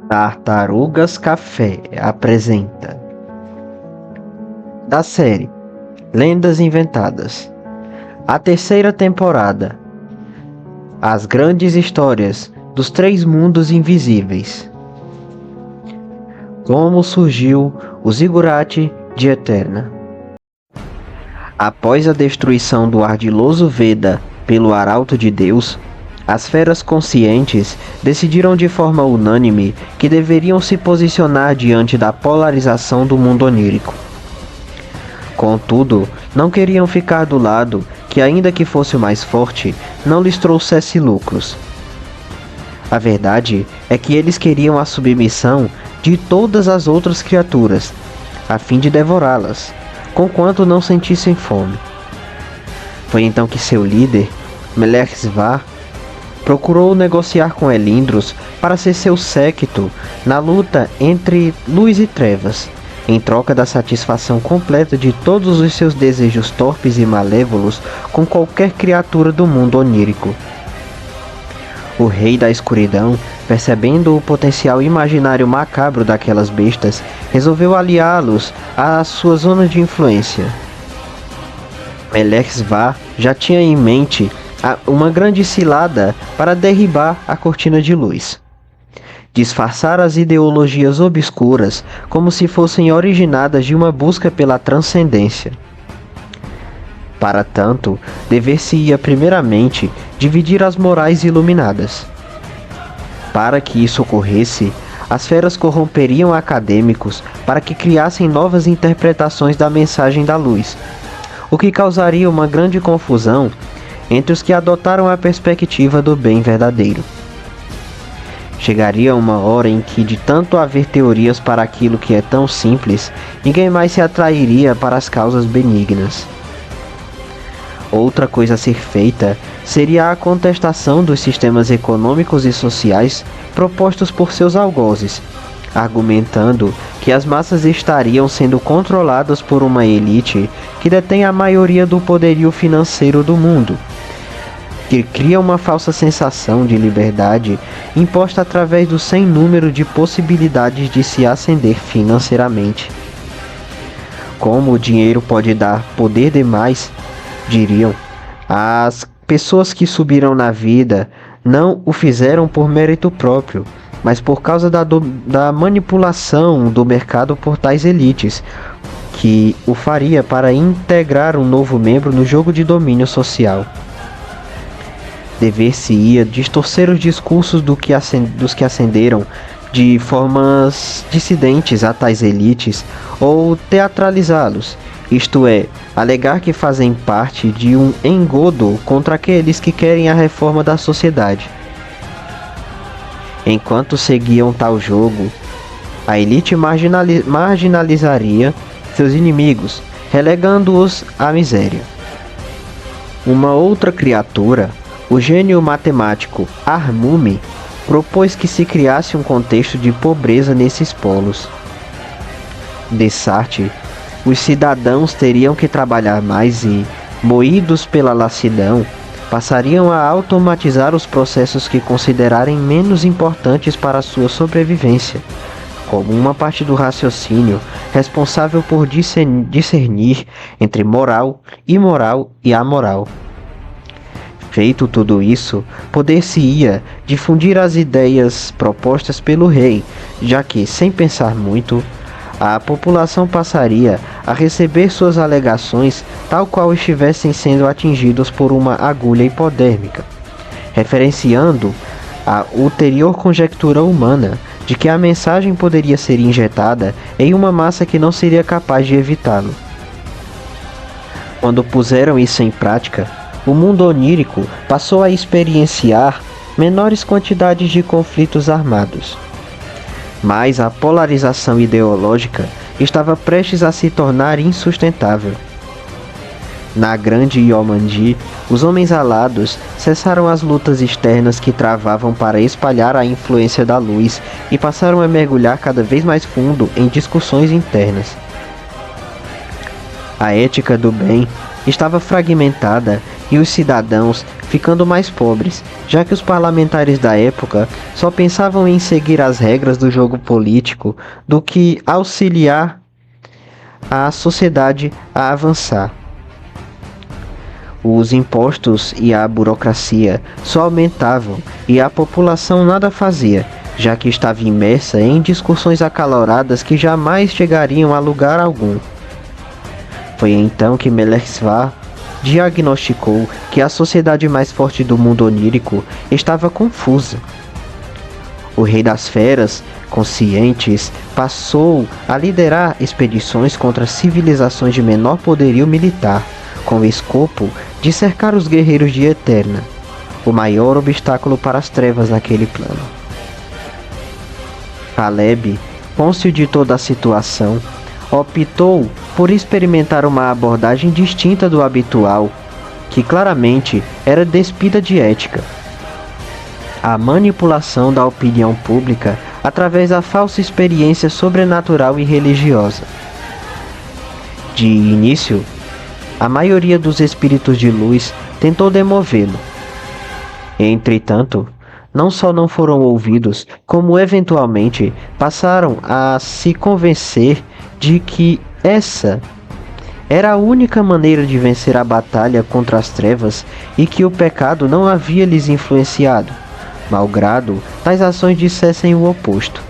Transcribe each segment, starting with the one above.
Tartarugas Café apresenta da série Lendas Inventadas, a terceira temporada, as grandes histórias dos três mundos invisíveis. Como surgiu o Zigurate de Eterna? Após a destruição do ardiloso Veda pelo Arauto de Deus, as feras conscientes decidiram de forma unânime que deveriam se posicionar diante da polarização do mundo onírico. Contudo, não queriam ficar do lado que, ainda que fosse o mais forte, não lhes trouxesse lucros. A verdade é que eles queriam a submissão de todas as outras criaturas, a fim de devorá-las, conquanto não sentissem fome. Foi então que seu líder, Melech-Svar, procurou negociar com Elindros para ser seu séquito na luta entre luz e trevas, em troca da satisfação completa de todos os seus desejos torpes e malévolos com qualquer criatura do mundo onírico. O rei da escuridão, percebendo o potencial imaginário macabro daquelas bestas, resolveu aliá-los à sua zona de influência. Melech-Svar já tinha em mente uma grande cilada para derribar a cortina de luz. Disfarçar as ideologias obscuras como se fossem originadas de uma busca pela transcendência. Para tanto, dever-se-ia primeiramente dividir as morais iluminadas. Para que isso ocorresse, as feras corromperiam acadêmicos para que criassem novas interpretações da mensagem da luz, o que causaria uma grande confusão entre os que adotaram a perspectiva do bem verdadeiro. Chegaria uma hora em que, de tanto haver teorias para aquilo que é tão simples, ninguém mais se atrairia para as causas benignas. Outra coisa a ser feita seria a contestação dos sistemas econômicos e sociais propostos por seus algozes, argumentando que as massas estariam sendo controladas por uma elite que detém a maioria do poderio financeiro do mundo, que cria uma falsa sensação de liberdade imposta através do sem número de possibilidades de se ascender financeiramente. Como o dinheiro pode dar poder demais, diriam, as pessoas que subiram na vida não o fizeram por mérito próprio, mas por causa da manipulação do mercado por tais elites, que o faria para integrar um novo membro no jogo de domínio social. Dever-se-ia distorcer os discursos dos que ascenderam de formas dissidentes a tais elites ou teatralizá-los, isto é, alegar que fazem parte de um engodo contra aqueles que querem a reforma da sociedade. Enquanto seguiam tal jogo, a elite marginalizaria seus inimigos, relegando-os à miséria. Uma outra criatura, o gênio matemático Armumi, propôs que se criasse um contexto de pobreza nesses polos. Dessarte, os cidadãos teriam que trabalhar mais e, moídos pela lassidão, passariam a automatizar os processos que considerarem menos importantes para a sua sobrevivência, como uma parte do raciocínio responsável por discernir entre moral, imoral e amoral. Feito tudo isso, poder-se-ia difundir as ideias propostas pelo rei, já que, sem pensar muito, a população passaria a receber suas alegações tal qual estivessem sendo atingidos por uma agulha hipodérmica, referenciando a ulterior conjectura humana de que a mensagem poderia ser injetada em uma massa que não seria capaz de evitá-lo. Quando puseram isso em prática, o mundo onírico passou a experienciar menores quantidades de conflitos armados. Mas a polarização ideológica estava prestes a se tornar insustentável. Na grande Yomandi, os homens alados cessaram as lutas externas que travavam para espalhar a influência da luz e passaram a mergulhar cada vez mais fundo em discussões internas. A ética do bem estava fragmentada e os cidadãos ficando mais pobres, já que os parlamentares da época só pensavam em seguir as regras do jogo político do que auxiliar a sociedade a avançar. Os impostos e a burocracia só aumentavam e a população nada fazia, já que estava imersa em discussões acaloradas que jamais chegariam a lugar algum. Foi então que Melechizedek diagnosticou que a sociedade mais forte do mundo onírico estava confusa. O Rei das Feras, conscientes, passou a liderar expedições contra civilizações de menor poderio militar, com o escopo de cercar os guerreiros de Eterna, o maior obstáculo para as trevas naquele plano. Caleb, cônscio de toda a situação, optou por experimentar uma abordagem distinta do habitual, que claramente era despida de ética. A manipulação da opinião pública através da falsa experiência sobrenatural e religiosa. De início, a maioria dos espíritos de luz tentou demovê-lo. Entretanto, não só não foram ouvidos, como eventualmente passaram a se convencer de que essa era a única maneira de vencer a batalha contra as trevas e que o pecado não havia lhes influenciado, malgrado tais ações dissessem o oposto.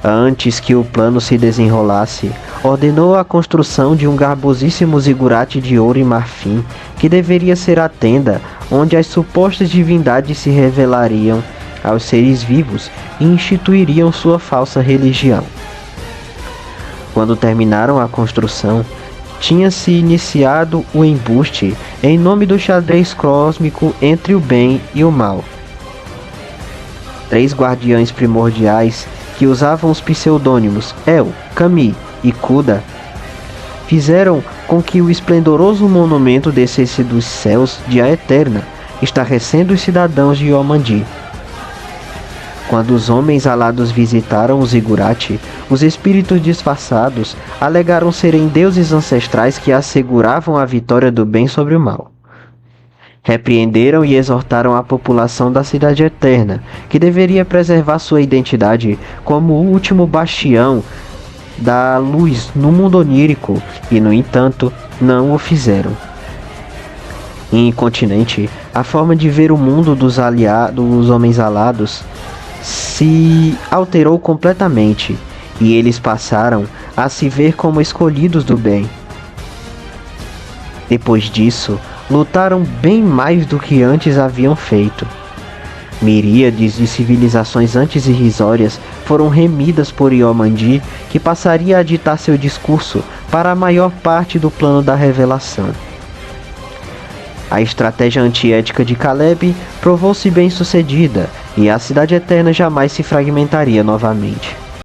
Antes que o plano se desenrolasse, ordenou a construção de um garbosíssimo zigurate de ouro e marfim, que deveria ser a tenda onde as supostas divindades se revelariam aos seres vivos e instituiriam sua falsa religião. Quando terminaram a construção, tinha-se iniciado o embuste em nome do xadrez cósmico entre o bem e o mal. 3 guardiães primordiais que usavam os pseudônimos El, Kami e Kuda fizeram com que o esplendoroso monumento descesse dos céus de A Eterna, estarrecendo os cidadãos de Yomandi. Quando os homens alados visitaram o zigurate, os espíritos disfarçados alegaram serem deuses ancestrais que asseguravam a vitória do bem sobre o mal. Repreenderam e exortaram a população da Cidade Eterna, que deveria preservar sua identidade como o último bastião da luz no mundo onírico, e no entanto, não o fizeram. Incontinente, a forma de ver o mundo dos homens alados se alterou completamente, e eles passaram a se ver como escolhidos do bem. Depois disso, lutaram bem mais do que antes haviam feito. Miríades de civilizações antes irrisórias foram remidas por Yomandi, que passaria a ditar seu discurso para a maior parte do plano da revelação. A estratégia antiética de Caleb provou-se bem sucedida, e a Cidade Eterna jamais se fragmentaria novamente.